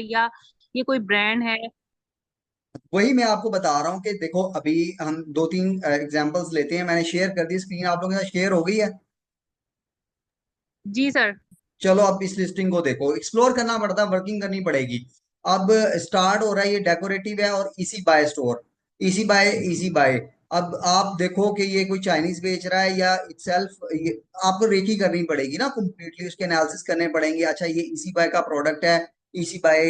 या ये कोई ब्रांड है? वही मैं आपको बता रहा हूँ कि देखो, अभी हम दो तीन एग्जांपल्स लेते हैं। मैंने शेयर कर दी स्क्रीन, आप लोगों के साथ शेयर हो गई है। जी सर। चलो अब इस लिस्टिंग को देखो, एक्सप्लोर करना पड़ता है, वर्किंग करनी पड़ेगी। अब स्टार्ट हो रहा है, ये डेकोरेटिव है और इसी बाय स्टोर, इसी बाय, इजी बाय। अब आप देखो कि ये कोई चाइनीज बेच रहा है या इटसेल्फ, आपको रेकी करनी पड़ेगी ना कंप्लीटली, उसके एनालिसिस करने पड़ेंगे। अच्छा, ये इसी बाय का प्रोडक्ट है, इसी बाय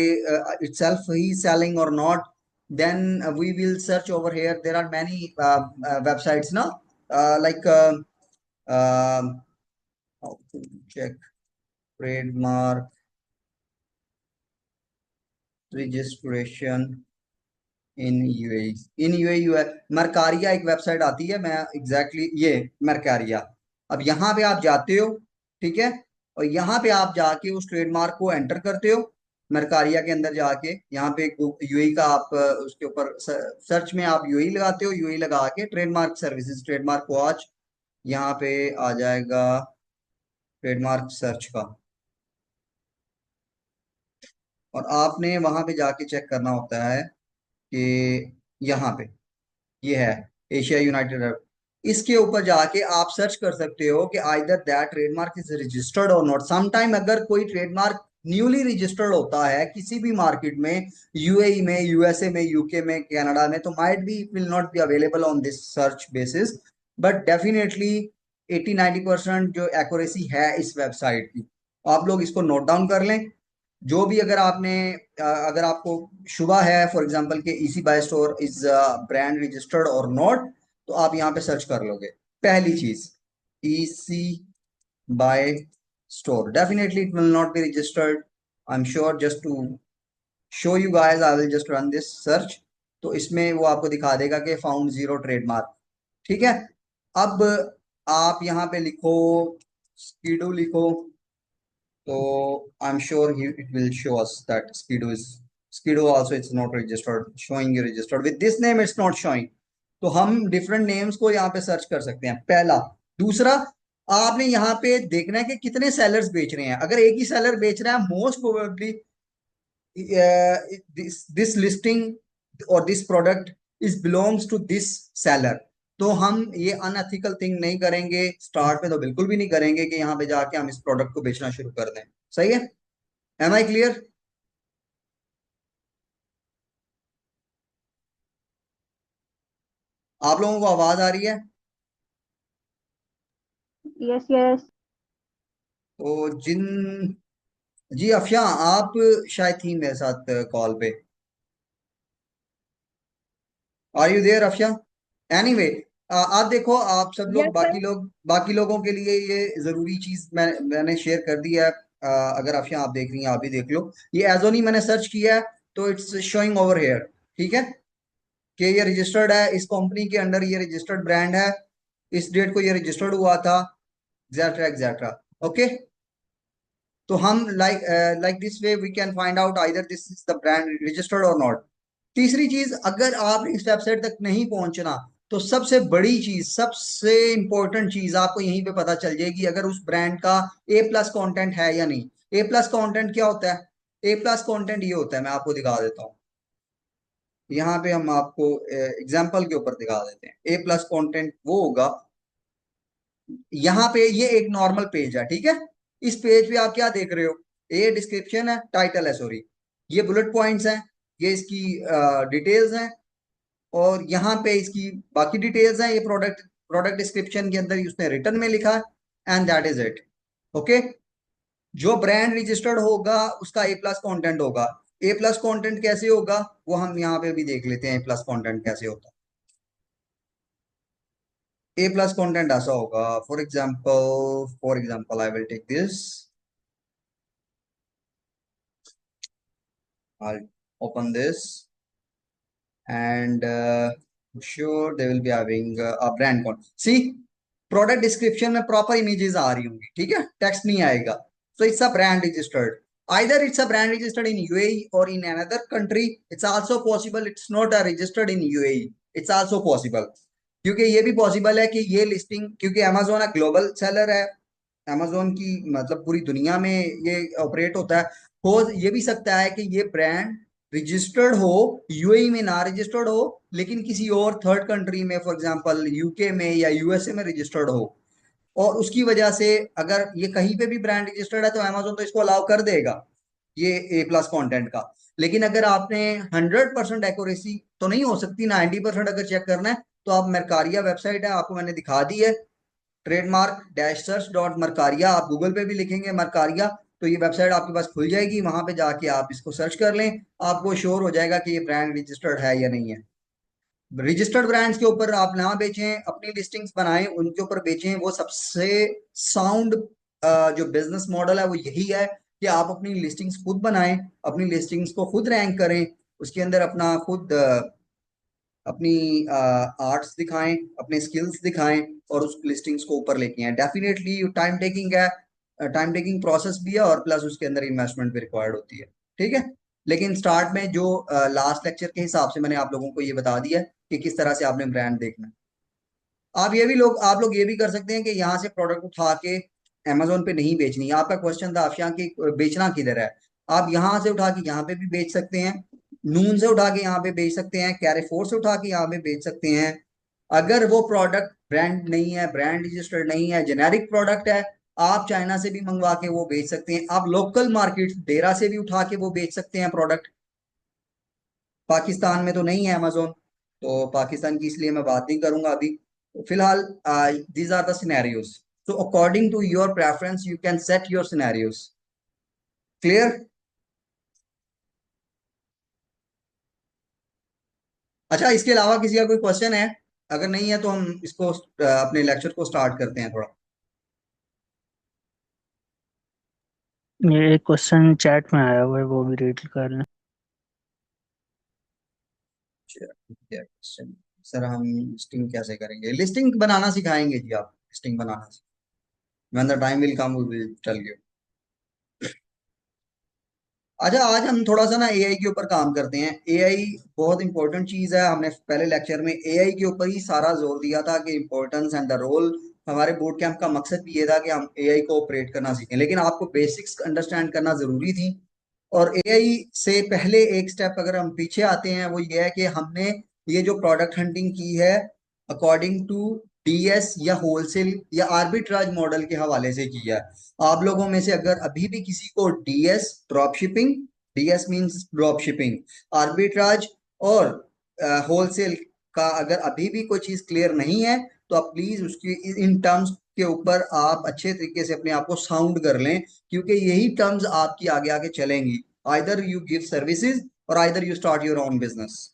इटसेल्फ ही सेलिंग और not. Then we will search over here, there are many websites ना, like check trademark registration in UAE. In UAE मरकारिया एक वेबसाइट आती है, मैं एग्जैक्टली ये मरकारिया। अब यहाँ पे आप जाते हो, ठीक है, और यहाँ पे आप जाके उस ट्रेडमार्क को एंटर करते हो। मरकारिया के अंदर जाके यहाँ पे यूएई का आप उसके ऊपर सर्च में आप यूएई लगाते हो, यूएई लगा के ट्रेडमार्क सर्विसेज, ट्रेडमार्क वॉच, यहाँ पे आ जाएगा ट्रेडमार्क सर्च का। और आपने वहां पे जाके चेक करना होता है कि यहाँ पे ये है एशिया यूनाइटेड अरब। इसके ऊपर जाके आप सर्च कर सकते हो कि either that trademark is registered और नॉट। समटाइम अगर कोई ट्रेडमार्क न्यूली रजिस्टर्ड होता है किसी भी मार्केट में, यूएई में, यूएसए में, यूके में, कनाडा में, तो might be it will not be available on this search basis. But definitely 80-90% जो एक्यूरेसी है इस वेबसाइट की, आप लोग इसको नोट डाउन कर लें। जो भी अगर आपने अगर आपको शुबा है फॉर एग्जांपल कि easy buy store is brand registered और नॉट, तो आप यहाँ पे सर्च कर लोगे। पहली चीज, easy buy store, definitely it will not be registered, I am sure. Just to show you guys I will just run this search. तो इसमें वो आपको दिखा देगा कि फाउंड जीरो ट्रेडमार्क, ठीक है। अब आप यहाँ पे लिखो, स्कीडो लिखो, so I'm sure it will show us that Skido also it's not registered, showing you registered with this name it's not showing। तो हम डिफरेंट नेम्स को यहाँ पे सर्च कर सकते हैं, पहला। दूसरा, आपने यहाँ पे देखना है कि कितने सेलर्स बेच रहे हैं। अगर एक ही सेलर बेच रहा है, मोस्ट प्रोबेबली दिस लिस्टिंग और this product is belongs to this seller. तो हम ये अनएथिकल थिंग नहीं करेंगे, स्टार्ट में तो बिल्कुल भी नहीं करेंगे कि यहाँ पे जाके हम इस प्रोडक्ट को बेचना शुरू कर दें। सही है? Am I clear? आप लोगों को आवाज आ रही है? Yes yes. तो जिन, जी अफिया, आप शायद थी मेरे साथ कॉल पे। Are you there Afiya? Anyway, आप देखो, आप सब लोग, यस सर। बाकी लोगों के लिए ये जरूरी चीज मैंने शेयर कर दी है। अगर अफिया आप देख रही हैं, आप भी देख लो। ये एजोनी मैंने सर्च किया है, तो इट्स शोइंग ओवर हेयर, ठीक है, कि ये रजिस्टर्ड है, इस कंपनी के अंडर ये रजिस्टर्ड ब्रांड है, इस डेट को ये रजिस्टर्ड हुआ था, एग्जैक्ट्रा एग्जैक्ट्रा। ओके, तो हम like this way we can find out either this is the brand registered और नॉट। तीसरी चीज, अगर आप इस वेबसाइट तक नहीं पहुंचना, तो सबसे बड़ी चीज, सबसे इंपॉर्टेंट चीज आपको यहीं पे पता चल जाएगी अगर उस ब्रांड का ए प्लस कंटेंट है या नहीं। ए प्लस कंटेंट क्या होता है? ए प्लस कंटेंट ये होता है, मैं आपको दिखा देता हूँ। यहाँ पे हम आपको एग्जाम्पल के ऊपर दिखा देते हैं। ए प्लस कंटेंट वो होगा, यहाँ पे ये एक नॉर्मल पेज है, ठीक है। इस पेज पे आप क्या देख रहे हो? ये डिस्क्रिप्शन है, टाइटल है, सॉरी, ये बुलेट पॉइंट्स हैं, ये इसकी डिटेल्स हैं, और यहाँ पे इसकी बाकी डिटेल्स हैं। ये प्रोडक्ट प्रोडक्ट डिस्क्रिप्शन के अंदर उसने रिटर्न में लिखा है, and that is it. Okay, जो ब्रांड रजिस्टर्ड होगा उसका ए प्लस कॉन्टेंट होगा। ए प्लस कॉन्टेंट कैसे होगा, वो हम यहाँ पे भी देख लेते हैं, ए प्लस कॉन्टेंट कैसे होता है। ए प्लस कंटेंट ऐसा होगा, for example I will take this, I'll open this, and sure they will be having a brand code। See, product description में प्रॉपर इमेजेस आ रही होंगी, ठीक है, टेक्स्ट नहीं आएगा। So it's a brand registered, either it's a brand registered in UAE or in another country। It's also possible it's not a registered in UAE, it's also possible। क्योंकि ये भी possible है कि ये लिस्टिंग, क्योंकि Amazon global seller है, Amazon की मतलब पूरी दुनिया में ये ऑपरेट होता है। हो ये भी सकता है कि ये ब्रांड रजिस्टर्ड हो, यूएई में ना रजिस्टर्ड हो, लेकिन किसी और थर्ड कंट्री में, फॉर एग्जांपल यूके में या यूएसए में रजिस्टर्ड हो, और उसकी वजह से अगर ये कहीं पे भी ब्रांड रजिस्टर्ड है तो अमेजोन तो इसको अलाउ कर देगा ये ए प्लस कॉन्टेंट का। लेकिन अगर आपने 100% एक्यूरेसी तो नहीं हो सकती, 90% अगर चेक करना है, तो आप मरकारिया वेबसाइट है, आपको मैंने दिखा दी है, ट्रेडमार्क डैश सर्च डॉट मरकारिया, आप गूगल पे भी लिखेंगे मरकारिया तो ये वेबसाइट आपके पास खुल जाएगी, वहां पे जाके आप इसको सर्च कर लें, आपको श्योर हो जाएगा कि ये ब्रांड रजिस्टर्ड है या नहीं है। रजिस्टर्ड ब्रांड्स के ऊपर आप ना बेचें, अपनी लिस्टिंग्स बनाएं, उनके ऊपर बेचें, वो सबसे साउंड जो बिजनेस मॉडल है वो यही है कि आप अपनी लिस्टिंग्स खुद बनाएं, अपनी लिस्टिंग्स को खुद रैंक करें, उसके अंदर अपना खुद अपनी आर्ट्स दिखाएं, अपने स्किल्स दिखाएं, और उस लिस्टिंग्स को ऊपर लेके आए। डेफिनेटली टाइम टेकिंग है, टाइम टेकिंग प्रोसेस भी है, और प्लस उसके अंदर इन्वेस्टमेंट भी रिक्वायर्ड होती है। ठीक है, लेकिन स्टार्ट में जो लास्ट लेक्चर के हिसाब से मैंने आप लोगों को ये बता दिया कि किस तरह से आपने ब्रांड देखना है। आप लोग ये भी कर सकते हैं कि यहाँ से प्रोडक्ट उठा के अमेजोन पे नहीं बेचनी। आपका क्वेश्चन था आफिया कि बेचना किधर है, आप यहाँ से उठा के यहाँ पे भी बेच सकते हैं, नून से उठा के यहाँ पे बेच सकते हैं, कैरेफोर से उठा के यहाँ पे बेच सकते हैं। अगर वो प्रोडक्ट ब्रांड नहीं है, ब्रांड रजिस्टर्ड नहीं है, जेनेरिक प्रोडक्ट है, आप चाइना से भी मंगवा के वो बेच सकते हैं, आप लोकल मार्केट डेरा से भी उठा के वो बेच सकते हैं प्रोडक्ट। पाकिस्तान में तो नहीं है अमेजोन, तो पाकिस्तान की इसलिए मैं बात नहीं करूंगा अभी। तो फिलहाल these are the scenarios, so according to your preference you can set your scenarios, clear? अच्छा, इसके अलावा किसी का कोई क्वेश्चन है? अगर नहीं है तो हम इसको अपने लेक्चर को स्टार्ट करते हैं थोड़ा। ये एक क्वेश्चन चैट में आया हुआ है, वो भी रीड कर लें। क्वेश्चन, सर हम लिस्टिंग कैसे करेंगे? लिस्टिंग बनाना सिखाएंगे जी, आप लिस्टिंग बनाना, when the time will come we will tell you. अच्छा, आज हम थोड़ा सा ना एआई के ऊपर काम करते हैं। एआई बहुत इंपॉर्टेंट चीज है, हमने पहले लेक्चर में एआई के ऊपर ही सारा जोर दिया था कि इंपॉर्टेंस एंड द रोल। हमारे बोर्ड कैंप का मकसद भी ये था कि हम एआई को ऑपरेट करना सीखें, लेकिन आपको बेसिक्स अंडरस्टैंड करना जरूरी थी। और एआई से पहले एक स्टेप अगर हम पीछे आते हैं, वो ये है कि हमने ये जो प्रोडक्ट हंटिंग की है अकॉर्डिंग टू डीएस या होलसेल या आर्बिट्राज मॉडल के हवाले से की है। आप लोगों में से अगर अभी भी किसी को DS drop shipping, DS means drop shipping, arbitrage और होलसेल का अगर अभी भी कोई चीज क्लियर नहीं है, तो आप प्लीज उसकी इन टर्म्स के ऊपर आप अच्छे तरीके से अपने आप को साउंड कर लें, क्योंकि यही टर्म्स आपकी आगे आगे चलेंगी। आइदर यू गिव सर्विसेज और either you start your own business.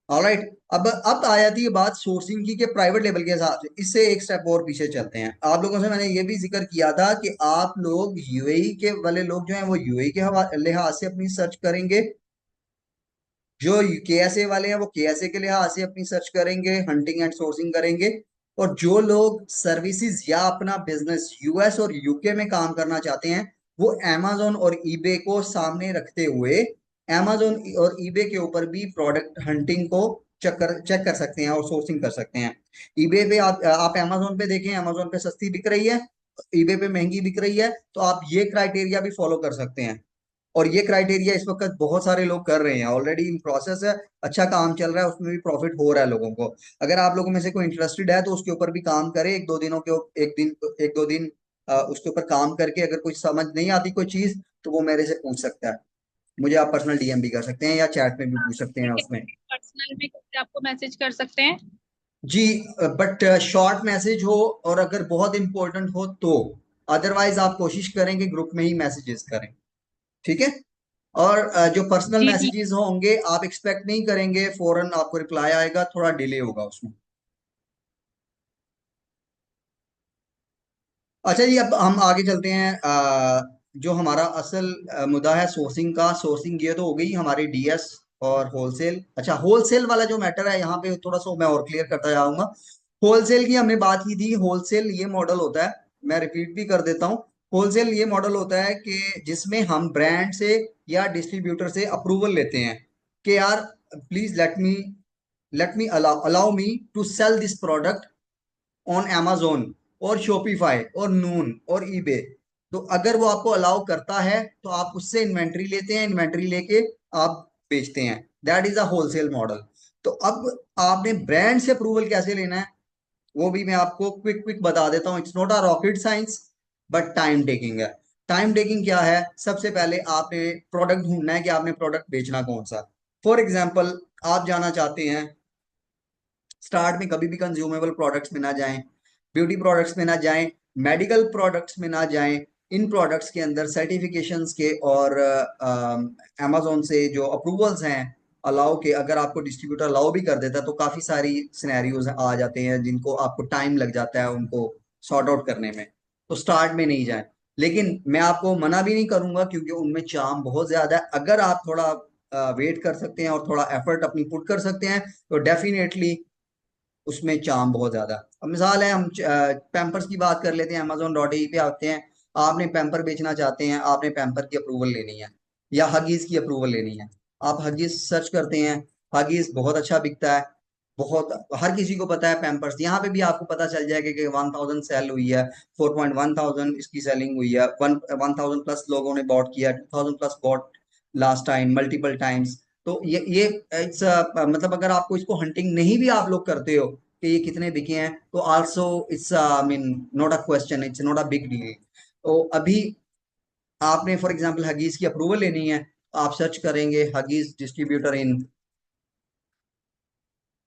Alright, अब आ जाती है बात सोर्सिंग की, कि प्राइवेट लेवल के हिसाब से इससे एक स्टेप और पीछे चलते हैं। आप लोगों से मैंने ये भी जिक्र किया था कि आप लोग यूएई के वाले लोग जो हैं वो यूएई के लिहाज से अपनी सर्च करेंगे, जो केएसए वाले हैं वो केएसए के लिहाज से अपनी सर्च करेंगे, हंटिंग एंड सोर्सिंग करेंगे। और जो लोग सर्विसेज या अपना बिजनेस यूएस और यूके में काम करना चाहते हैं, वो amazon और ईबे को सामने रखते हुए amazon और ईबे के ऊपर भी प्रोडक्ट हंटिंग को चेक कर सकते हैं और सोर्सिंग कर सकते हैं। ईबे पे आप amazon पे देखें, amazon पे सस्ती बिक रही है, ईबे पे महंगी बिक रही है, तो आप ये क्राइटेरिया भी फॉलो कर सकते हैं। और ये क्राइटेरिया इस वक्त बहुत सारे लोग कर रहे हैं, ऑलरेडी इन प्रोसेस है, अच्छा काम चल रहा है, उसमें भी प्रॉफिट हो रहा है लोगों को। अगर आप लोगों में से कोई इंटरेस्टेड है तो उसके ऊपर भी काम करे, एक दो दिन उसके ऊपर काम करके, अगर कुछ समझ नहीं आती कोई चीज तो वो मेरे से पूछ सकता है, मुझे आप पर्सनल डीएम भी कर सकते हैं या चैट में भी पूछ सकते हैं उसमें। पर्सनल में कैसे आपको मैसेज कर सकते हैं? जी, बट शॉर्ट मैसेज हो और अगर बहुत इंपॉर्टेंट हो तो, अदरवाइज आप कोशिश करें कि ग्रुप में ही मैसेजेस करें। ठीक है, और जो पर्सनल जी ठीक। मैसेजेस होंगे आप एक्सपेक्ट नहीं करेंगे फौरन आपको रिप्लाई आएगा, थोड़ा डिले होगा उसमें। अच्छा जी, अब हम आगे चलते हैं। जो हमारा असल मुद्दा है सोर्सिंग का, सोर्सिंग ये तो हो गई हमारी डीएस और होलसेल। अच्छा, होलसेल वाला जो मैटर है यहाँ पे थोड़ा सा मैं और क्लियर करता जाऊंगा। होलसेल की हमने बात की थी, होलसेल ये मॉडल होता है, मैं रिपीट भी कर देता हूँ। होलसेल ये मॉडल होता है कि जिसमें हम ब्रांड से या डिस्ट्रीब्यूटर से अप्रूवल लेते हैं कि यार please let me allow me to sell this product on Amazon और Shopify और नून और eBay। तो अगर वो आपको अलाउ करता है तो आप उससे इन्वेंट्री लेते हैं, इन्वेंट्री लेके आप बेचते हैं। That is a wholesale model. तो अब आपने ब्रांड से अप्रूवल कैसे लेना है वो भी मैं आपको क्विक क्विक बता देता हूँ। It's not a rocket science but time taking है। टाइम टेकिंग क्या है? सबसे पहले आपने प्रोडक्ट ढूंढना है कि आपने प्रोडक्ट बेचना कौन सा। फॉर एग्जाम्पल, आप जाना चाहते हैं, स्टार्ट में कभी भी कंज्यूमेबल प्रोडक्ट्स में ना जाएं, ब्यूटी प्रोडक्ट्स में ना जाएं, मेडिकल प्रोडक्ट्स में ना जाएं। इन प्रोडक्ट्स के अंदर सर्टिफिकेशंस के और अमेजोन से जो अप्रूवल्स हैं अलाउ के, अगर आपको डिस्ट्रीब्यूटर अलाउ भी कर देता है तो काफी सारी सिनेरियोज आ जाते हैं जिनको आपको टाइम लग जाता है उनको सॉर्ट आउट करने में। तो स्टार्ट में नहीं जाएं। लेकिन मैं आपको मना भी नहीं करूंगा क्योंकि उनमें चार्म बहुत ज्यादा है। अगर आप थोड़ा वेट कर सकते हैं और थोड़ा एफर्ट अपनी पुट कर सकते हैं तो डेफिनेटली उसमें चार्म बहुत ज्यादा। अब मिसाल है, हम पैम्पर्स की बात कर लेते हैं। Amazon.in पे आते हैं, आपने पैम्पर बेचना चाहते हैं, आपने पैम्पर की अप्रूवल लेनी है या हगीज की अप्रूवल लेनी है। आप हगीज सर्च करते हैं, हगीज बहुत अच्छा बिकता है, बहुत हर किसी को पता है। पैम्पर्स यहाँ पे भी आपको पता चल जाएगा कि 1000 सेल हुई है, 4.1 थाउजेंड इसकी सेलिंग हुई है, 1000 प्लस लोगों ने बॉट किया, 2000 plus bought last time multiple times. तो ये इट्स मतलब अगर आपको इसको हंटिंग नहीं भी आप लोग करते हो कि ये कितने बिके हैं, तो also it's I mean not a question, it's not a big deal. तो अभी आपने फॉर एग्जांपल हगीज की अप्रूवल लेनी है, आप सर्च करेंगे हगीज डिस्ट्रीब्यूटर इन,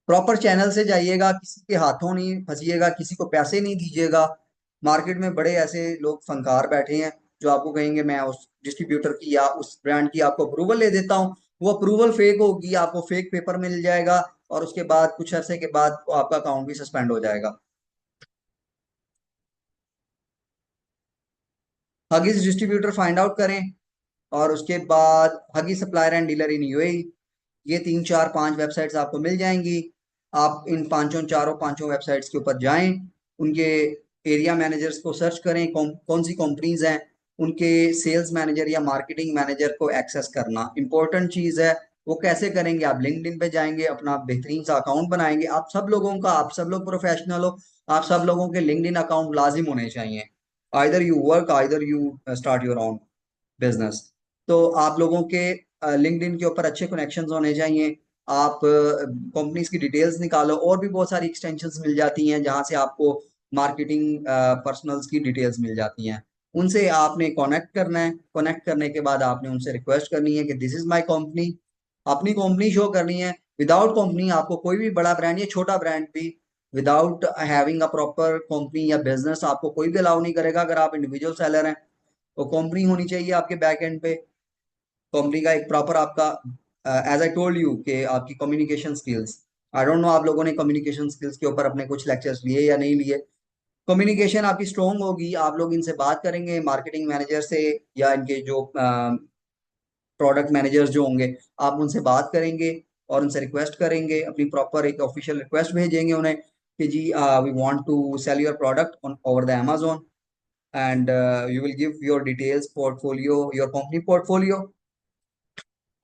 प्रॉपर चैनल से जाइएगा, किसी के हाथों नहीं फंसिएगा, किसी को पैसे नहीं दीजिएगा। मार्केट में बड़े ऐसे लोग फंकार बैठे हैं जो आपको कहेंगे मैं उस डिस्ट्रीब्यूटर की या उस ब्रांड की आपको अप्रूवल ले देता हूँ। वो अप्रूवल फेक होगी, आपको फेक पेपर मिल जाएगा और उसके बाद कुछ अरसे के बाद आपका अकाउंट भी सस्पेंड हो जाएगा। हगीज डिस्ट्रीब्यूटर फाइंड आउट करें और उसके बाद हगी supplier and dealer in UAE, ये 3 4 5 वेबसाइट्स आपको मिल जाएंगी। आप इन पांचों चारों पांचों वेबसाइट्स के ऊपर जाएं, उनके एरिया मैनेजर्स को सर्च करें, कौन सी कंपनीज हैं, उनके सेल्स मैनेजर या मार्केटिंग मैनेजर को एक्सेस करना इंपॉर्टेंट चीज है। वो कैसे करेंगे? आप लिंक्डइन पे जाएंगे, अपना बेहतरीन सा अकाउंट बनाएंगे। आप सब लोगों का, आप सब लोग प्रोफेशनल हो, आप सब लोगों के लिंक्डइन अकाउंट लाजिम होने चाहिए। Either you work, either you start your own business. तो आप लोगों के लिंक्डइन के ऊपर अच्छे कनेक्शंस होने चाहिए। आप कंपनीज की डिटेल्स निकालो, और भी बहुत सारी एक्सटेंशंस मिल जाती हैं जहां से आपको मार्केटिंग पर्सनल्स की डिटेल्स मिल जाती हैं। उनसे आपने कनेक्ट करना है। कनेक्ट करने के बाद आपने उनसे रिक्वेस्ट करनी है कि दिस इज माय कंपनी, अपनी कंपनी शो करनी है। विदाउट कंपनी आपको कोई भी बड़ा ब्रांड या छोटा ब्रांड भी, without having a proper company या बिजनेस, आपको कोई भी अलाउ नहीं करेगा। अगर आप इंडिविजुअल सेलर हैं तो कंपनी होनी चाहिए आपके बैक एंड पे। कंपनी का एक प्रॉपर आपका, एज आई टोल्ड यू कि आपकी communication skills, I don't know आप लोगों ने कम्युनिकेशन स्किल्स के ऊपर अपने कुछ लेक्चर्स लिए या नहीं लिए। कम्युनिकेशन आपकी स्ट्रोंग होगी, आप लोग इनसे बात करेंगे मार्केटिंग मैनेजर से या इनके जो प्रोडक्ट मैनेजर्स जो होंगे, आप उनसे बात करेंगे और उनसे रिक्वेस्ट करेंगे, अपनी प्रॉपर एक ऑफिशियल रिक्वेस्ट भेजेंगे उन्हें कि जी we want to sell your product on over the Amazon and you will give your details, portfolio, your company portfolio।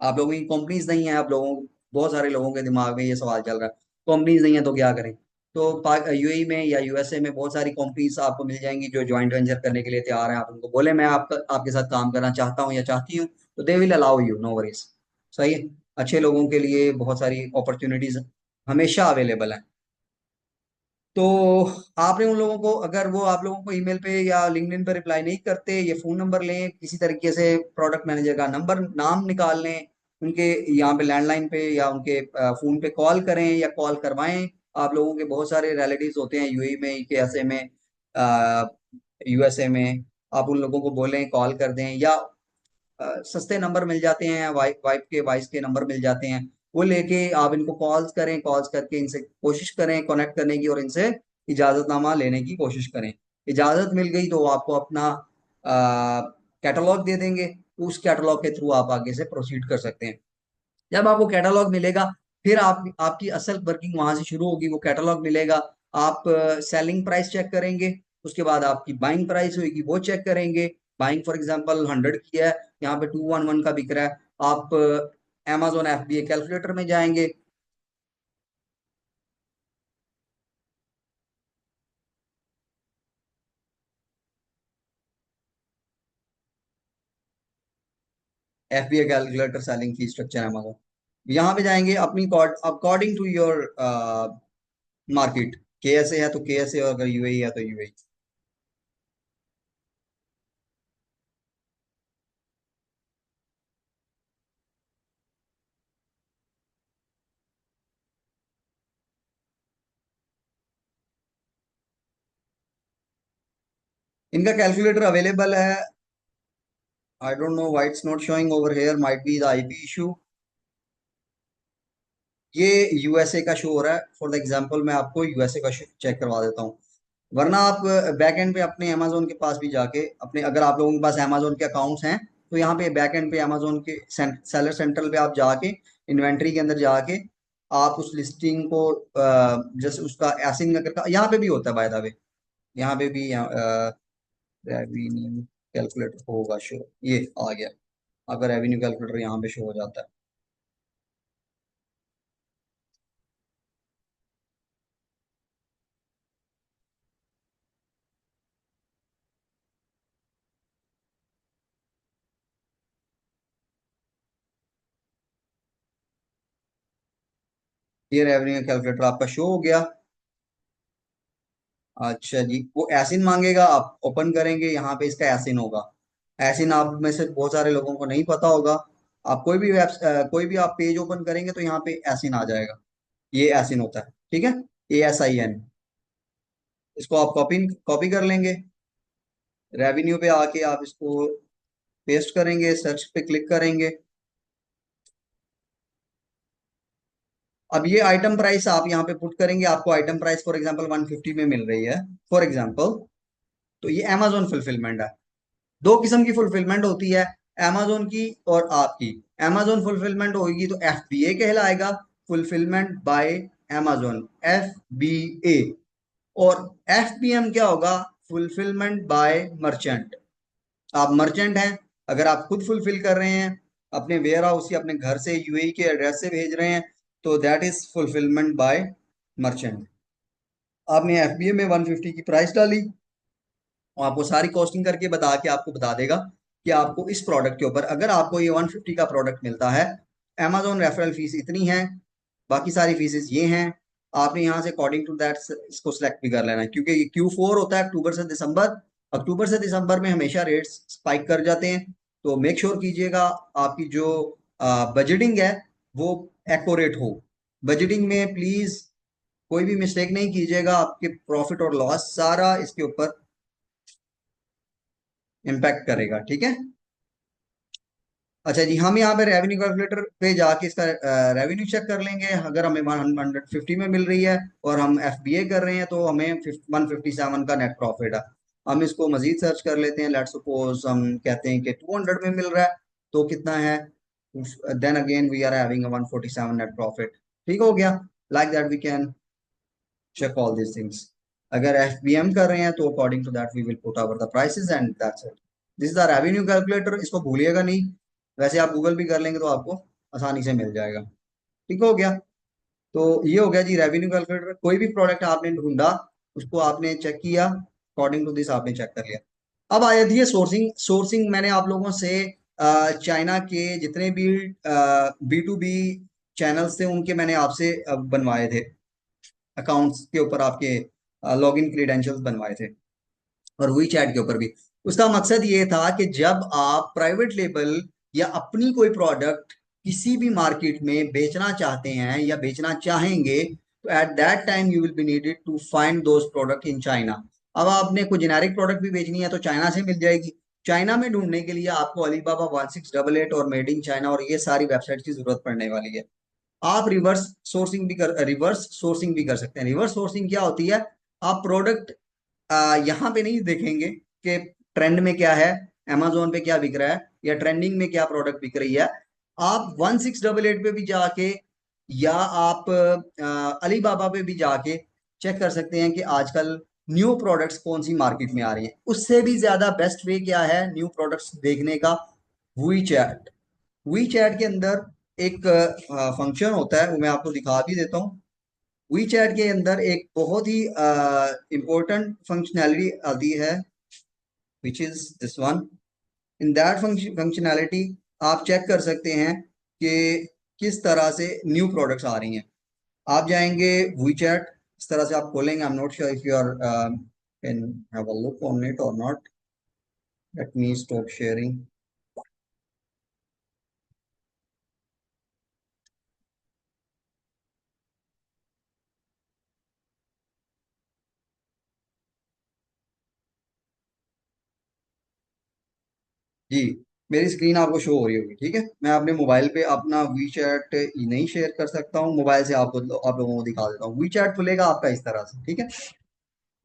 आप लोगों की कंपनीज नहीं है, आप लोगों, बहुत सारे लोगों के दिमाग में ये सवाल चल रहा है कंपनीज नहीं है तो क्या करें। तो यूएई में या यूएसए में बहुत सारी कंपनीज आपको मिल जाएंगी जो ज्वाइंट वेंचर करने के लिए तैयार हैं। आप उनको बोले मैं आपके साथ काम करना चाहता हूँ या चाहती हूँ, तो they will allow you, no worries. सही है। अच्छे लोगों के लिए बहुत सारी अपॉर्चुनिटीज हमेशा अवेलेबल है। तो आपने उन लोगों को, अगर वो आप लोगों को ईमेल पे या लिंक्डइन पे रिप्लाई नहीं करते, ये फोन नंबर लें, किसी तरीके से प्रोडक्ट मैनेजर का नंबर नाम निकाल लें, उनके यहाँ पे लैंडलाइन पे या उनके फोन पे कॉल करें या कॉल करवाएं। आप लोगों के बहुत सारे रिलेटिव्स होते हैं यूएई में, यूकेएसए में, यूएसए में। आप उन लोगों को बोलें कॉल कर दें, या सस्ते नंबर मिल जाते हैं, वाइफ के वाइस के नंबर मिल जाते हैं, वो लेके आप इनको कॉल्स करें, कॉल्स करके इनसे कोशिश करें कनेक्ट करने की और इनसे इजाजतनामा लेने की कोशिश करें। इजाजत मिल गई तो वो आपको अपना कैटलॉग दे देंगे, तो उस कैटलॉग के थ्रू आप आगे से प्रोसीड कर सकते हैं। जब आपको कैटलॉग मिलेगा, फिर आप आपकी असल वर्किंग वहां से शुरू होगी। वो कैटलॉग मिलेगा, आप सेलिंग प्राइस चेक करेंगे, उसके बाद आपकी बाइंग प्राइस होगी वो चेक करेंगे। बाइंग फॉर एग्जांपल 100 की है, यहाँ पे 211 का बिक रहा है। आप Amazon FBA कैलकुलेटर में जाएंगे, FBA calculator selling fee structure Amazon. यहाँ पे जाएंगे अपनी according to your market. KSA है तो KSA, और अगर UAE है तो UAE। इनका कैलकुलेटर अवेलेबल है। I don't know why it's not showing over here, might be the IP issue. ये USA का शो हो रहा है। फॉर द एग्जांपल मैं आपको USA का चेक करवा देता हूँ। वरना आप बैक एंड पे अपने अमेजोन के पास भी जाके अपने, अगर आप लोगों के पास अमेजोन के अकाउंट्स हैं तो यहाँ पे बैक एंड पे अमेजोन के सेलर सेंट्रल पे आप जाके इन्वेंट्री के अंदर जाके आप उस लिस्टिंग को जैसे उसका एसिंग करके, यहाँ पे भी होता है बाय द वे। यहाँ पे भी रेवेन्यू कैलकुलेटर होगा शो, ये आ गया। अगर रेवेन्यू कैलकुलेटर यहाँ पे शो हो जाता है। ये रेवेन्यू कैलकुलेटर आपका शो हो गया। अच्छा जी, वो एसिन मांगेगा, आप ओपन करेंगे, यहाँ पे इसका एसिन होगा। एसिन आप में से बहुत सारे लोगों को नहीं पता होगा। आप कोई भी आप पेज ओपन करेंगे तो यहाँ पे एसिन आ जाएगा। ये एसिन होता है, ठीक है। ASIN। इसको आप कॉपी कॉपी कर लेंगे। रेवेन्यू पे आके आप इसको पेस्ट करेंगे, सर्च पे क्लिक करेंगे। अब ये आइटम प्राइस आप यहाँ पे पुट करेंगे, आपको आइटम प्राइस फॉर एग्जांपल 150 में मिल रही है फॉर एग्जांपल। तो ये अमेजोन फुलफिलमेंट है। दो किस्म की फुलफिलमेंट होती है, amazon की और आपकी। amazon फुलफिलमेंट होगी तो FBA कहलाएगा, फुलफिलमेंट बाय amazon, FBA। और FBM क्या होगा, फुलफिलमेंट बाय मर्चेंट। आप मर्चेंट हैं, अगर आप खुद फुलफिल कर रहे हैं अपने वेयर हाउस या अपने घर से UAE के एड्रेस से भेज रहे हैं, तो that is fulfilment bye merchant. आपने FBA में 150 की प्राइस डाली, वो आपको सारी कॉस्टिंग करके बता के आपको बता देगा कि आपको इस प्रोडक्ट के ऊपर, अगर आपको ये 150 का प्रोडक्ट मिलता है, Amazon रेफरल फीस इतनी है, बाकी सारी फीसेस ये हैं। आपने यहाँ से अकॉर्डिंग टू दैट इसको सिलेक्ट भी कर लेना है, क्योंकि ये Q4 होता है, अक्टूबर से दिसंबर। अक्टूबर से दिसंबर में हमेशा रेट्स स्पाइक कर जाते हैं। तो मेक श्योर कीजिएगा आपकी जो बजटिंग है वो एक्यूरेट हो। बजटिंग में प्लीज कोई भी मिस्टेक नहीं कीजिएगा, आपके प्रॉफिट और लॉस सारा इसके ऊपर इम्पैक्ट करेगा, ठीक है। अच्छा जी, हम यहाँ पे रेवेन्यू कैलकुलेटर पे जाके इसका रेवेन्यू चेक कर लेंगे। अगर हमें 150 में मिल रही है और हम FBA कर रहे हैं तो हमें 157 का नेट प्रॉफिट है। हम इसको मजीद सर्च कर लेते हैं। लेट्स सपोज हम कहते हैं कि 200 में मिल रहा है, तो कितना है, then again we are having 147 net profit. ठीक हो गया। Like that we can check all these things। अगर FBM कर रहे हैं तो according to that we will put our the prices and that's it. This is the revenue calculator, इसको भूलिएगा नहीं। वैसे आप गूगल भी कर लेंगे तो आपको आसानी से मिल जाएगा। ठीक हो गया। तो ये हो गया जी रेवेन्यू कैलकुलेटर। कोई भी प्रोडक्ट आपने ढूंढा, उसको आपने चेक किया, अकॉर्डिंग टू दिस आपने चेक कर लिया। अब आ जाती है सोर्सिंग। सोर्सिंग मैंने आप लोगों से चाइना के जितने भी B2B चैनल्स थे उनके मैंने आपसे बनवाए थे, अकाउंट्स के ऊपर आपके लॉगिन क्रीडेंशियल्स बनवाए थे, और वी चैट के ऊपर भी। उसका मकसद ये था कि जब आप प्राइवेट लेबल या अपनी कोई प्रोडक्ट किसी भी मार्केट में बेचना चाहते हैं या बेचना चाहेंगे, तो at that time you will be needed to find those product in China. अब आपने कोई जेनेरिक प्रोडक्ट भी बेचनी है तो चाइना से मिल जाएगी। चाइना में ढूंढने के लिए आपको अलीबाबा 1688 और मेड इन चाइना और ये सारी वेबसाइट की जरूरत पड़ने वाली है। आप रिवर्स सोर्सिंग भी कर सकते हैं। रिवर्स सोर्सिंग क्या होती है, आप प्रोडक्ट यहाँ पे नहीं देखेंगे कि ट्रेंड में क्या है, Amazon पे क्या बिक रहा है या ट्रेंडिंग में क्या प्रोडक्ट बिक रही है। आप 1688 पे भी जाके या आप अलीबाबा पे भी जाके चेक कर सकते हैं कि आजकल न्यू प्रोडक्ट्स कौन सी मार्केट में आ रही हैं। उससे भी ज्यादा बेस्ट वे क्या है न्यू प्रोडक्ट्स देखने का, वी चैट। वी चैट के अंदर एक फंक्शन होता है, वो मैं आपको दिखा भी देता हूँ। वी चैट के अंदर एक बहुत ही इंपॉर्टेंट फंक्शनैलिटी आती है, which is this one. In that functionality आप चेक कर सकते हैं कि किस तरह से न्यू प्रोडक्ट्स आ रही हैं। आप जाएंगे WeChat, इस तरह से आप खोलेंगे। I am not sure if you are can have a look on it और not. Let me stop sharing. जी, मेरी स्क्रीन आपको शो हो रही होगी, ठीक है। मैं अपने मोबाइल पे अपना WeChat नहीं शेयर कर सकता हूँ, मोबाइल से आप लोगों को दिखा देता हूँ। WeChat खुलेगा आपका इस तरह से, ठीक है।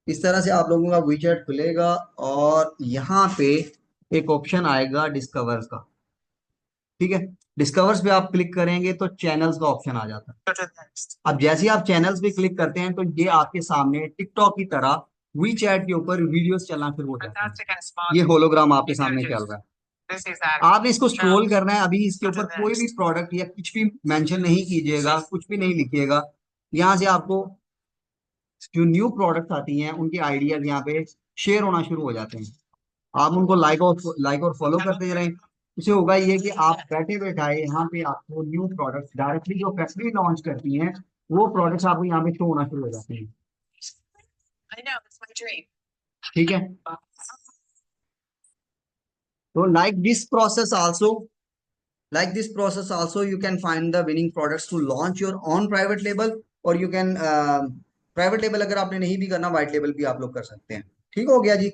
इस तरह से आप लोगों का WeChat खुलेगा और यहाँ पे एक ऑप्शन आएगा डिस्कवर्स का, ठीक है। डिस्कवर्स पे आप क्लिक करेंगे तो चैनल्स का ऑप्शन आ जाता है। अब जैसे ही आप चैनल्स पे क्लिक करते हैं तो ये आपके सामने टिकटॉक की तरह WeChat के ऊपर वीडियोस चलना शुरू हो जाते हैं। ये होलोग्राम आपके सामने चल रहा है। आपने इसको स्क्रॉल करना है। अभी इसके ऊपर कोई भी प्रोडक्ट या कुछ भी मेंशन नहीं कीजिएगा, कुछ भी नहीं लिखिएगा। यहाँ से आपको जो न्यू प्रोडक्ट्स आती हैं उनके आइडियाज यहाँ पे शेयर होना शुरू हो जाते हैं। आप उनको लाइक और फॉलो करते रहें। इससे होगा ये कि आप बैठे बैठाए यहाँ पे आपको न्यू प्रोडक्ट्स डायरेक्टली जो फैक्ट्री लॉन्च करती हैं वो प्रोडक्ट्स आपको यहाँ पे शो होना शुरू हो जाते हैं, ठीक है। तो like this process also you can find the winning products to launch your own private label, or you can private label अगर आपने नहीं भी करना, white label भी आप लोग कर सकते हैं। ठीक हो गया जी।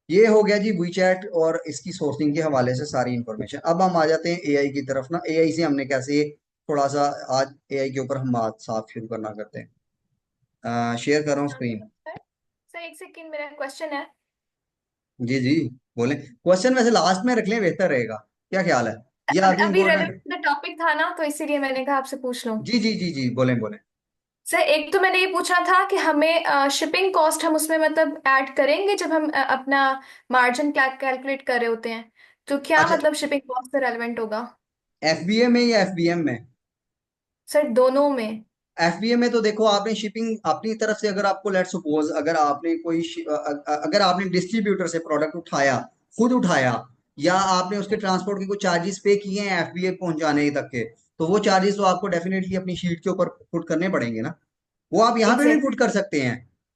ये हो गया जी WeChat और इसकी सोर्सिंग के हवाले से सारी इंफॉर्मेशन। अब हम आ जाते हैं AI की तरफ ना। AI से हमने कैसे थोड़ा सा आज AI के ऊपर हम बात साफ शुरू करना करते हैं। शेयर कर रहा हूँ स्क्रीन। सर एक सेकंड, मेरा क्वेश्चन है। जी जी, बोलें। क्वेश्चन वैसे लास्ट में रख लें, बेहतर रहेगा। क्या ख्याल है? ये अभी अभी इम्पोर्टेंट। रेलेवेंट टॉपिक था ना, तो इसीलिए मैंने कहा आपसे पूछ लूं। जी जी जी जी, बोलें बोलें। सर एक तो मैंने ये पूछा था कि हमें शिपिंग कॉस्ट हम उसमें मतलब ऐड करेंगे जब हम अपना मार्जिन कैलकुलेट कर रहे होते हैं, तो क्या अच्छा, मतलब शिपिंग कॉस्ट से रेलेवेंट होगा? FBA में या FBM में? सर दोनों में। FBA में तो देखो, आपने शिपिंग अपनी तरफ से, अगर आपको लेट सपोज अगर आपने अगर आपने डिस्ट्रीब्यूटर से प्रोडक्ट उठाया, खुद उठाया, या आपने उसके ट्रांसपोर्ट के कुछ चार्जेस पे किए हैं FBA पहुंचाने तक के, तो वो चार्जेस तो आपको डेफिनेटली अपनी शीट के ऊपर पुट करने पड़ेंगे ना। वो आप यहाँ पे भी एग्जैक्ट पुट कर सकते हैं।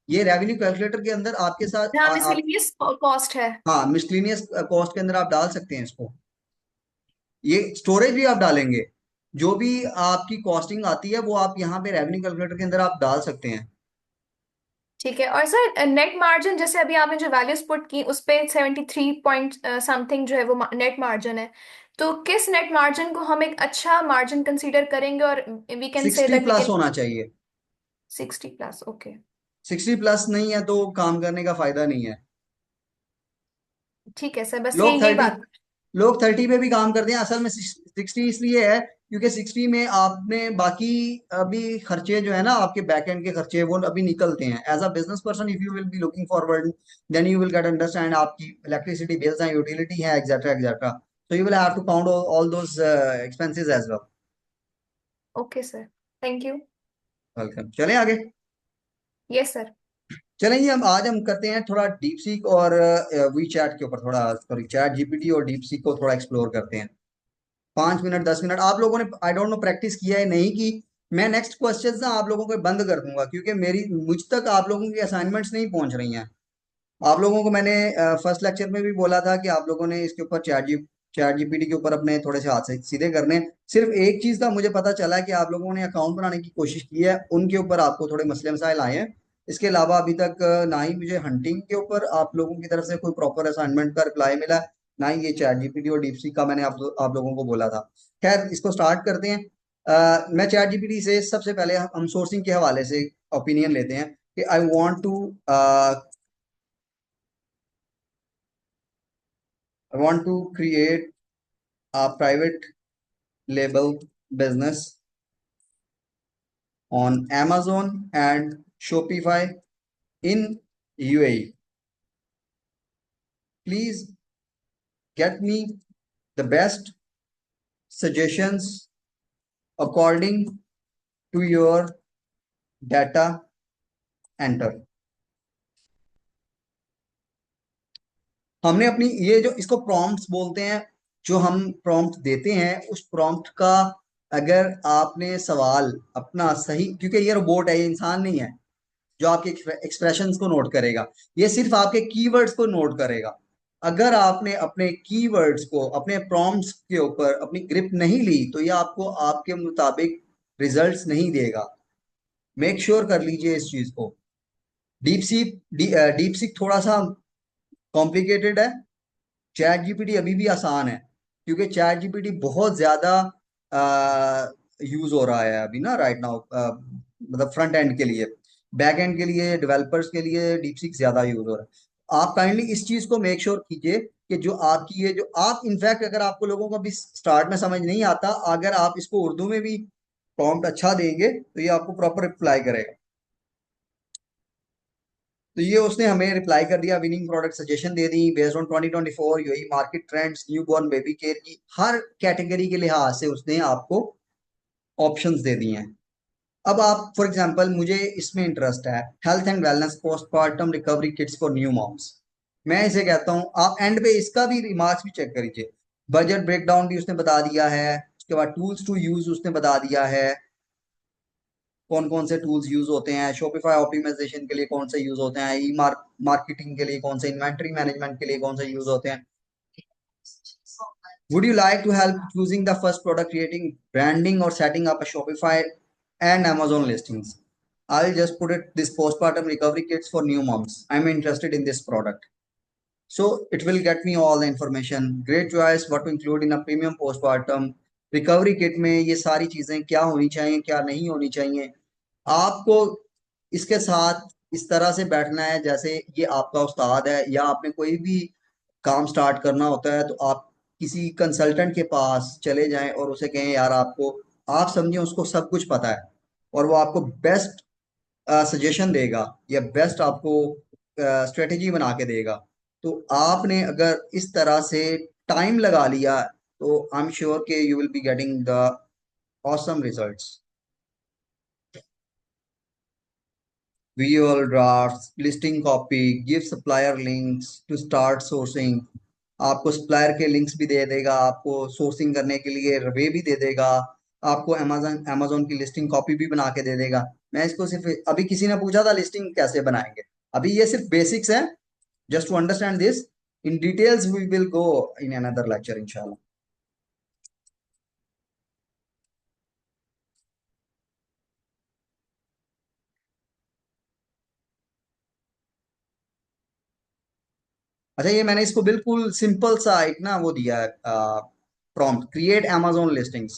ये रेवेन्यू कैलकुलेटर के अंदर आपके साथ हाँ, आप, मिसलेनियस कॉस्ट है। हाँ, मिसलिनियस कॉस्ट के अंदर आप डाल सकते हैं इसको। ये स्टोरेज भी आप डालेंगे। जो भी आपकी कॉस्टिंग आती है वो आप यहाँ पे रेवेन्यू कैलकुलेटर के अंदर आप डाल सकते हैं। ठीक है। और सर नेट मार्जिन, जैसे अभी आपने जो वैल्यूज पुट की उस पे 73 पॉइंट समथिंग जो है वो नेट मार्जिन है, तो किस नेट मार्जिन को हम एक अच्छा मार्जिन कंसीडर करेंगे और we can say 60 that we plus can? होना चाहिए। 60+, ओके। 60 प्लस नहीं है तो काम करने का फायदा नहीं है। ठीक है सर, बस ये लोग यही 30 बात। लोग 30 पे भी काम करते हैं। असल में 60 इसलिए है क्योंकि 60 में आपने बाकी अभी खर्चे जो है ना, आपके बैक एंड के खर्चे, वो अभी निकलते हैं। As a business person if you will be looking forward, then you will get understand आपकी इलेक्ट्रिसिटी बिल्स हैं, यूटिलिटी है, etcetera etcetera. So you will have to count all those expenses as well. Okay sir, thank you. Welcome. चलें आगे। Yes sir. चलें जी, हम करते हैं थोड़ा डीप सीक और WeChat के ऊपर, थोड़ा सॉरी चैट GPT और डीप सीक को थोड़ा एक्सप्लोर करते हैं। 5 मिनट 10 मिनट आप लोगों ने, आई डोंट नो, प्रैक्टिस किया है नहीं की। मैं नेक्स्ट क्वेश्चन ना आप लोगों को बंद कर दूंगा क्योंकि मुझ तक आप लोगों की असाइनमेंट्स नहीं पहुंच रही हैं। आप लोगों को मैंने फर्स्ट लेक्चर में भी बोला था कि आप लोगों ने इसके ऊपर चैट जीपीटी के ऊपर अपने थोड़े से हाथ से सीधे करने हैं। सिर्फ एक चीज का मुझे पता चला है कि आप लोगों ने अकाउंट बनाने की कोशिश की है, उनके ऊपर आपको थोड़े मसले मसाइल आए हैं। इसके अलावा अभी तक ना ही मुझे हंटिंग के ऊपर आप लोगों की तरफ से कोई प्रॉपर असाइनमेंट का रिप्लाई मिला है, ना ही ये चैट जीपीटी और डीपसीक का मैंने आप लोगों को बोला था। खैर, इसको स्टार्ट करते हैं। मैं चैट जीपीटी से सबसे पहले हम सोर्सिंग के हवाले से ओपिनियन लेते हैं कि I want to create a private label business on Amazon and Shopify in UAE. Please get me the best suggestions according to your data enter। हमने अपनी ये जो इसको प्रॉम्प्ट्स बोलते हैं, जो हम प्रॉम्प्ट देते हैं उस प्रॉम्प्ट का अगर आपने सवाल अपना सही, क्योंकि ये रोबोट है, ये इंसान नहीं है जो आपके एक्सप्रेशंस को नोट करेगा, ये सिर्फ आपके कीवर्ड्स को नोट करेगा। अगर आपने अपने कीवर्ड्स को अपने प्रॉम्प्ट्स के ऊपर अपनी ग्रिप नहीं ली तो ये आपको आपके मुताबिक रिजल्ट्स नहीं देगा। मेक श्योर कर लीजिए इस चीज को। डीप सीक थोड़ा सा कॉम्प्लिकेटेड है, चैट जीपीटी अभी भी आसान है, क्योंकि चैट जीपीटी बहुत ज्यादा यूज हो रहा है अभी ना राइट नाउ, मतलब फ्रंट एंड के लिए, बैक एंड के लिए, डेवलपर्स के लिए डीपसीक ज्यादा यूज हो रहा है। आप काइंडली इस चीज को मेक श्योर कीजिए कि जो आपकी ये जो आप इनफैक्ट अगर आपको लोगों को भी स्टार्ट में समझ नहीं आता, अगर आप इसको उर्दू में भी प्रॉम्प्ट अच्छा देंगे तो ये आपको प्रॉपर रिप्लाई करेगा। तो ये उसने हमें रिप्लाई कर दिया, winning product suggestion they the based on 2024 UAE market trends, newborn baby care की हर कैटेगरी के लिहाज से उसने आपको ऑप्शंस दे दिए हैं। अब आप फॉर एग्जांपल, मुझे इसमें इंटरेस्ट है health and wellness postpartum recovery kits for new moms. मैं इसे कहता हूं आप एंड पे इसका भी रिमार्क्स भी चेक करिए। बजट ब्रेकडाउन भी उसने बता दिया है, उसके बाद टूल्स टू यूज उसने बता दिया है, कौन कौन से टूल्स यूज होते हैं, शॉपिफाई ऑप्टिमाइजेशन के लिए कौन से यूज होते हैं, ई मार्केटिंग के लिए कौन से, इन्वेंटरी मैनेजमेंट के लिए कौन से यूज होते हैं। Would you like to help choosing the first product, creating branding, or setting up a Shopify and Amazon listings? I'll just put it this postpartum recovery kits for new moms. I'm interested in this product. So it will get me all the information. Great choice. What to include in a premium postpartum recovery kit में ये सारी चीजें क्या होनी चाहिए, क्या नहीं होनी चाहिए। आपको इसके साथ इस तरह से बैठना है जैसे ये आपका उस्ताद है, या आपने कोई भी काम स्टार्ट करना होता है तो आप किसी कंसल्टेंट के पास चले जाएं और उसे कहें यार आपको, आप समझें उसको सब कुछ पता है और वो आपको बेस्ट सजेशन देगा या बेस्ट आपको स्ट्रेटेजी बना के देगा। तो आपने अगर इस तरह से टाइम लगा लिया तो आई एम श्योर कि you will be getting the awesome results. visual drafts, listing copy, give supplier links to start sourcing। आपको सप्लायर के लिंक्स भी दे देगा, आपको सोर्सिंग करने के लिए वे भी दे देगा, आपको अमेजोन की लिस्टिंग कॉपी भी बना के दे देगा। मैं इसको सिर्फ, अभी किसी ने पूछा था लिस्टिंग कैसे बनाएंगे, अभी ये सिर्फ बेसिक्स है, just to understand this. In details we will go in another lecture इंशाल्लाह। अच्छा, ये मैंने इसको बिल्कुल सिंपल सा एक ना वो दिया है prompt, create Amazon listings,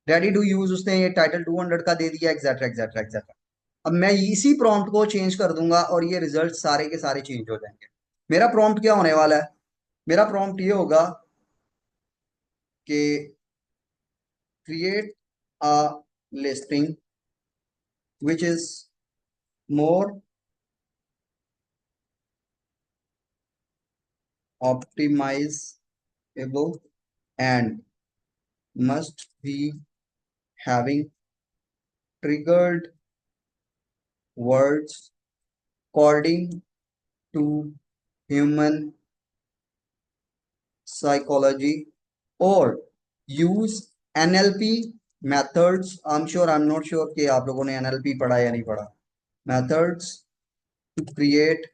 ready to use, उसने ये टाइटल 200 का दे दिया, एक्सेट्रा एक्सेट्रा एक्सेट्रा। अब मैं इसी प्रॉम्प्ट को चेंज कर दूंगा और ये रिजल्ट सारे के सारे चेंज हो जाएंगे। मेरा प्रॉम्प्ट क्या होने वाला है, मेरा प्रॉम्प्ट ये होगा कि create a listing which is more optimizable and must be having triggered words according to human psychology or use NLP methods। I'm not sure कि आप लोगों ने NLP पढ़ा या नहीं पढ़ा। methods to create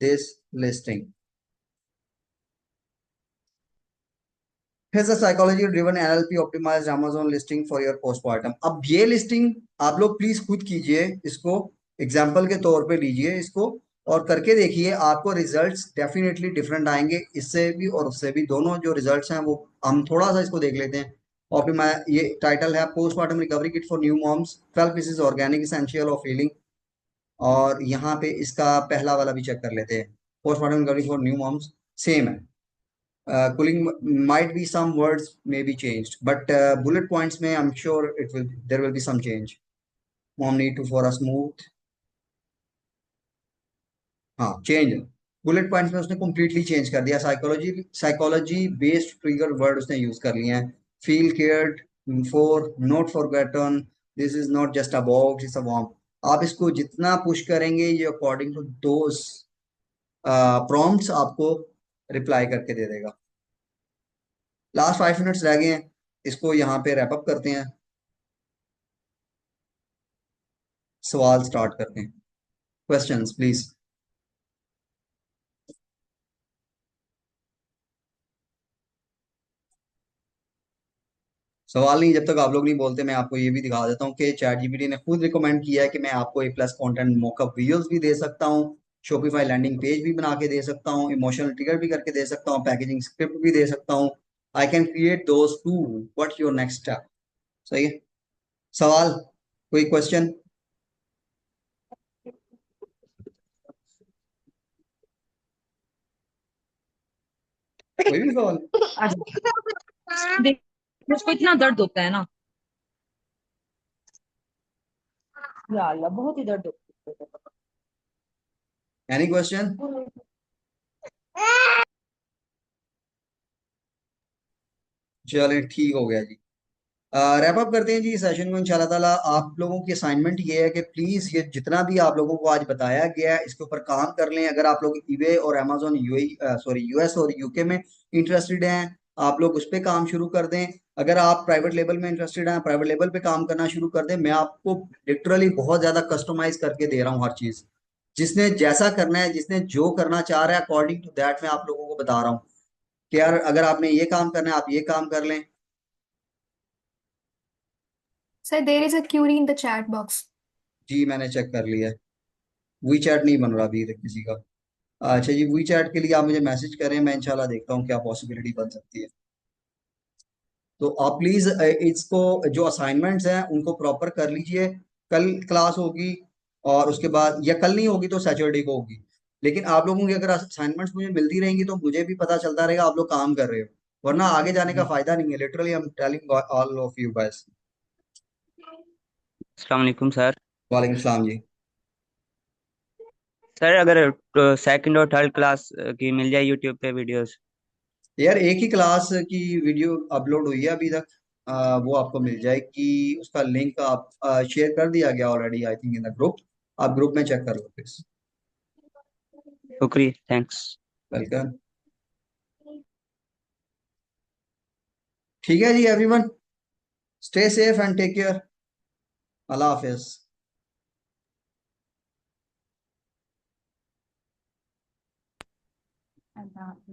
this listing। Here's a psychology driven NLP optimized Amazon listing for your postpartum। अब ये लिस्टिंग आप लोग प्लीज खुद कीजिए, इसको एग्जाम्पल के तौर पे लीजिए इसको और करके देखिए, आपको रिजल्ट्स डेफिनेटली डिफरेंट आएंगे, इससे भी और उससे भी। दोनों जो रिजल्ट्स हैं वो हम थोड़ा सा इसको देख लेते हैं। ऑप्टिमाइज, ये टाइटल है postmortem recovery kit for new moms, 12 pieces organic essential of healing. और यहाँ पे इसका पहला वाला भी चेक कर लेते हैं, postmortem recovery for new moms, same है। cooling might be some words may be changed, but bullet points may, I'm sure there will be some change। mom need to for a smooth, हाँ change, bullet points में उसने completely change कर दिया, psychology based trigger word उसने use कर लिए हैं, feel cared for, not forgotten, this is not just a box, it's a warm. आप इसको जितना पुश करेंगे ये अकॉर्डिंग टू दोस प्रॉम्प्ट्स आपको रिप्लाई करके दे देगा। लास्ट 5 मिनट्स रह गए हैं, इसको यहाँ पे रैप अप करते हैं, सवाल स्टार्ट करते हैं। Questions please. सवाल नहीं, जब तक आप लोग नहीं बोलते मैं आपको ये भी दिखा देता हूँ कि चैट जीपीटी ने खुद रिकमेंड किया है कि मैं आपको ए प्लस कंटेंट मॉकअप वीडियोस भी दे सकता हूँ, शॉपिफाई लैंडिंग पेज भी बना के दे सकता हूँ, इमोशनल ट्रिगर भी करके दे सकता हूँ, पैकेजिंग स्क्रिप्ट भी दे सकता हूँ। I can create those two, what's your next step? सही है। सवाल, कोई क्वेश्चन? कोई भी सवाल? देख, मुझको इतना दर्द होता है ना, या अल्लाह बहुत ही दर्द होता है। Any question? चलिए ठीक हो गया जी। रैप अप करते हैं जी सेशन को इंशाल्लाह ताला। आप लोगों की असाइनमेंट ये है कि प्लीज ये जितना भी आप लोगों को आज बताया गया है इसके ऊपर काम कर लें। अगर आप लोग ईबे और अमेजोन यूएस और यूके में इंटरेस्टेड हैं, आप लोग उस पर काम शुरू कर दें। अगर आप प्राइवेट लेवल में इंटरेस्टेड हैं, प्राइवेट लेवल पे काम करना शुरू कर दें। मैं आपको लिटरली बहुत ज्यादा कस्टमाइज करके दे रहा हूँ हर चीज। जिसने जैसा करना है, जिसने जो करना चाह रहा है अकॉर्डिंग टू दैट मैं आप लोगों को बता रहा हूँ कि यार अगर आपने ये काम करना है आप ये काम कर लें। Sir there is a query in the chat box. जी मैंने चेक कर लिया है, वी चैट नहीं बन रहा अभी तक किसी का। अच्छा जी, वी चैट के लिए आप मुझे मैसेज करें, मैं इंशाल्लाह देखता हूँ क्या पॉसिबिलिटी बन सकती है। तो आप प्लीज इसको जो असाइनमेंट्स हैं उनको प्रॉपर कर लीजिए। कल क्लास होगी और उसके बाद, या कल नहीं होगी तो सैटरडे को होगी। लेकिन आप लोगों की अगर असाइनमेंट्स मुझे मिलती रहेंगी तो मुझे भी पता चलता रहेगा आप लोग काम कर रहे हो, वरना आगे जाने का फायदा नहीं है। Literally I am telling all of you guys. अस्सलाम वालेकुम सर। वालेकुम सलाम जी। सर अगर सेकंड और थर्ड क्लास की मिल जाए यूट्यूब पे वीडियोस। यार एक ही क्लास की वीडियो अपलोड हुई है अभी तक, वो आपको मिल जाएगी। उसका लिंक आप शेयर कर दिया गया already I think in the group. आप ग्रुप में चेक कर लो प्लीज। शुक्रिया, थैंक्स। वेलकम। ठीक है जी everyone, stay safe and take care. अल्लाह हाफिज। अल्लाह।